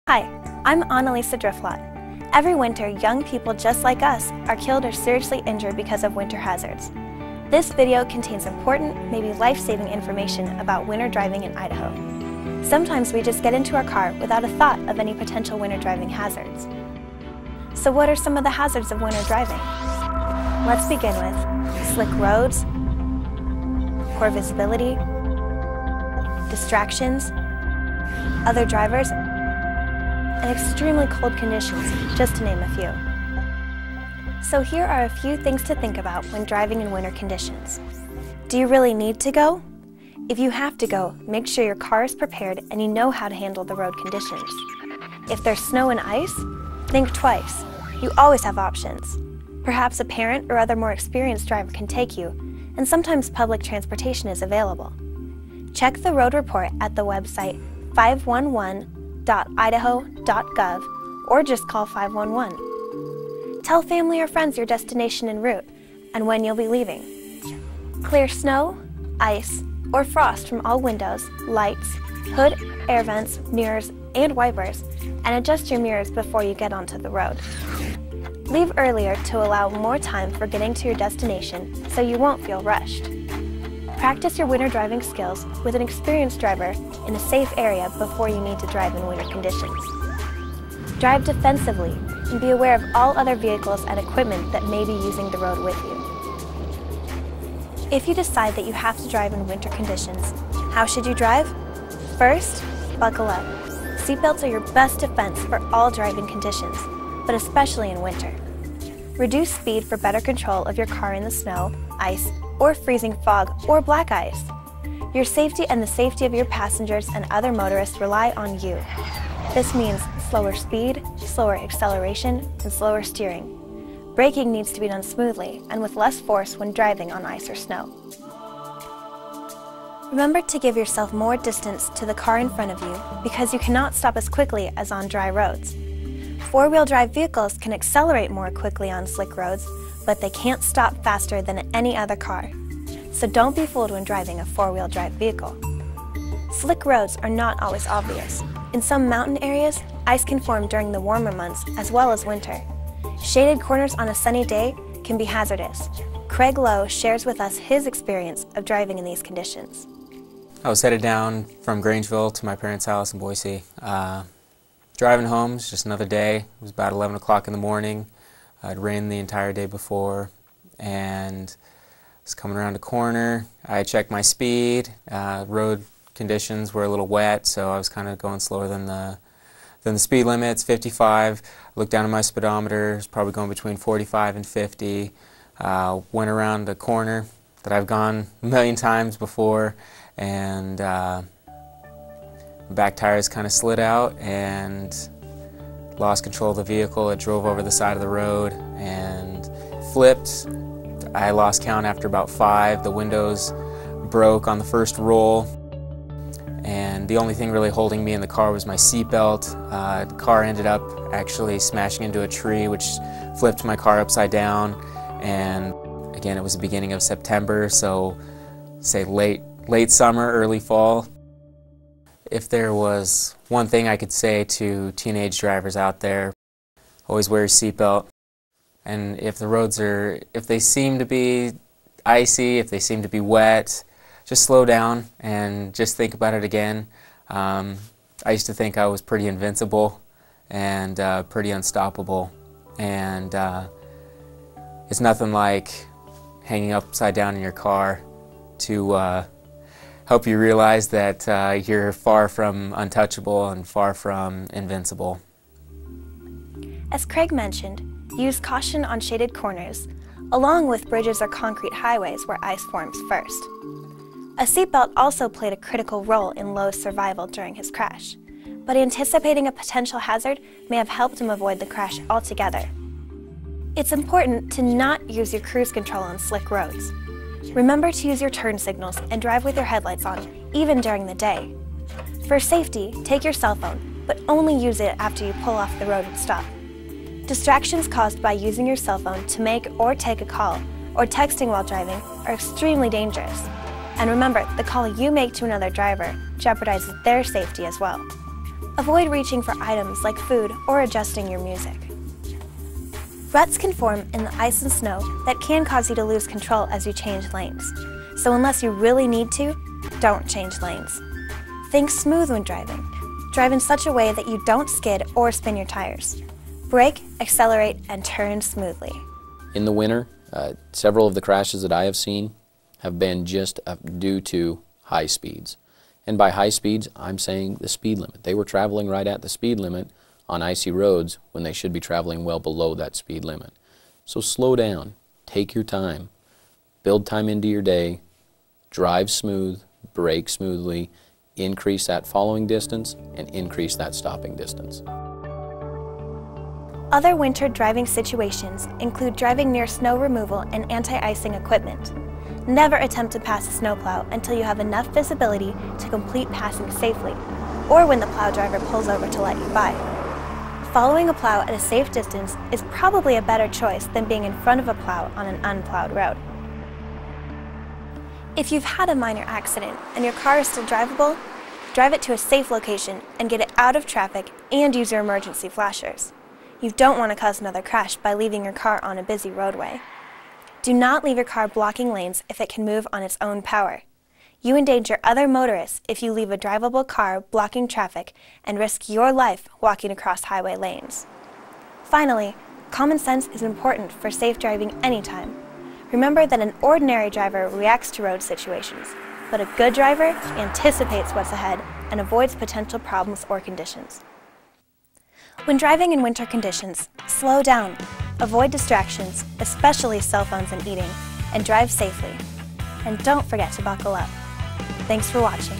Hi, I'm Annalisa Driftlot. Every winter, young people just like us are killed or seriously injured because of winter hazards. This video contains important, maybe life-saving information about winter driving in Idaho. Sometimes we just get into our car without a thought of any potential winter driving hazards. So what are some of the hazards of winter driving? Let's begin with slick roads, poor visibility, distractions, other drivers, and extremely cold conditions, just to name a few. So here are a few things to think about when driving in winter conditions. Do you really need to go? If you have to go, make sure your car is prepared and you know how to handle the road conditions. If there's snow and ice, think twice. You always have options. Perhaps a parent or other more experienced driver can take you, and sometimes public transportation is available. Check the road report at the website 511.idaho.gov or just call 511. Tell family or friends your destination en route and when you'll be leaving. Clear snow, ice, or frost from all windows, lights, hood, air vents, mirrors, and wipers, and adjust your mirrors before you get onto the road. Leave earlier to allow more time for getting to your destination so you won't feel rushed. Practice your winter driving skills with an experienced driver in a safe area before you need to drive in winter conditions. Drive defensively and be aware of all other vehicles and equipment that may be using the road with you. If you decide that you have to drive in winter conditions, how should you drive? First, buckle up. Seatbelts are your best defense for all driving conditions, but especially in winter. Reduce speed for better control of your car in the snow, ice, or freezing fog or black ice. Your safety and the safety of your passengers and other motorists rely on you. This means slower speed, slower acceleration, and slower steering. Braking needs to be done smoothly and with less force when driving on ice or snow. Remember to give yourself more distance to the car in front of you because you cannot stop as quickly as on dry roads. Four-wheel drive vehicles can accelerate more quickly on slick roads, but they can't stop faster than any other car. So don't be fooled when driving a four-wheel drive vehicle. Slick roads are not always obvious. In some mountain areas, ice can form during the warmer months as well as winter. Shaded corners on a sunny day can be hazardous. Craig Lowe shares with us his experience of driving in these conditions. I was headed down from Grangeville to my parents' house in Boise. Driving home, it was just another day. It was about 11 o'clock in the morning. It rained the entire day before, and I was coming around a corner. I checked my speed. Road conditions were a little wet, so I was kind of going slower than the speed limit. It's 55. I looked down at my speedometer. It was probably going between 45 and 50. Went around a corner that I've gone a million times before, and back tires kind of slid out and lost control of the vehicle. It drove over the side of the road and flipped. I lost count after about 5. The windows broke on the first roll, and the only thing really holding me in the car was my seatbelt. The car ended up actually smashing into a tree, which flipped my car upside down. And again, it was the beginning of September, so say late summer, early fall. If there was one thing I could say to teenage drivers out there, always wear your seatbelt. And if the roads if they seem to be icy, if they seem to be wet, just slow down and just think about it again. I used to think I was pretty invincible and pretty unstoppable. And it's nothing like hanging upside down in your car to help you realize that you're far from untouchable and far from invincible. As Craig mentioned, use caution on shaded corners, along with bridges or concrete highways where ice forms first. A seatbelt also played a critical role in Lowe's survival during his crash, but anticipating a potential hazard may have helped him avoid the crash altogether. It's important to not use your cruise control on slick roads. Remember to use your turn signals and drive with your headlights on, even during the day. For safety, take your cell phone, but only use it after you pull off the road and stop. Distractions caused by using your cell phone to make or take a call, or texting while driving, are extremely dangerous. And remember, the call you make to another driver jeopardizes their safety as well. Avoid reaching for items like food or adjusting your music. Ruts can form in the ice and snow that can cause you to lose control as you change lanes. So unless you really need to, don't change lanes. Think smooth when driving. Drive in such a way that you don't skid or spin your tires. Brake, accelerate, and turn smoothly. In the winter, several of the crashes that I have seen have been just due to high speeds. And by high speeds, I'm saying the speed limit. They were traveling right at the speed limit on icy roads when they should be traveling well below that speed limit. So slow down, take your time, build time into your day, drive smooth, brake smoothly, increase that following distance, and increase that stopping distance. Other winter driving situations include driving near snow removal and anti-icing equipment. Never attempt to pass a snowplow until you have enough visibility to complete passing safely, or when the plow driver pulls over to let you by. Following a plow at a safe distance is probably a better choice than being in front of a plow on an unplowed road. If you've had a minor accident and your car is still drivable, drive it to a safe location and get it out of traffic and use your emergency flashers. You don't want to cause another crash by leaving your car on a busy roadway. Do not leave your car blocking lanes if it can move on its own power. You endanger other motorists if you leave a drivable car blocking traffic and risk your life walking across highway lanes. Finally, common sense is important for safe driving anytime. Remember that an ordinary driver reacts to road situations, but a good driver anticipates what's ahead and avoids potential problems or conditions. When driving in winter conditions, slow down, avoid distractions, especially cell phones and eating, and drive safely. And don't forget to buckle up. Thanks for watching.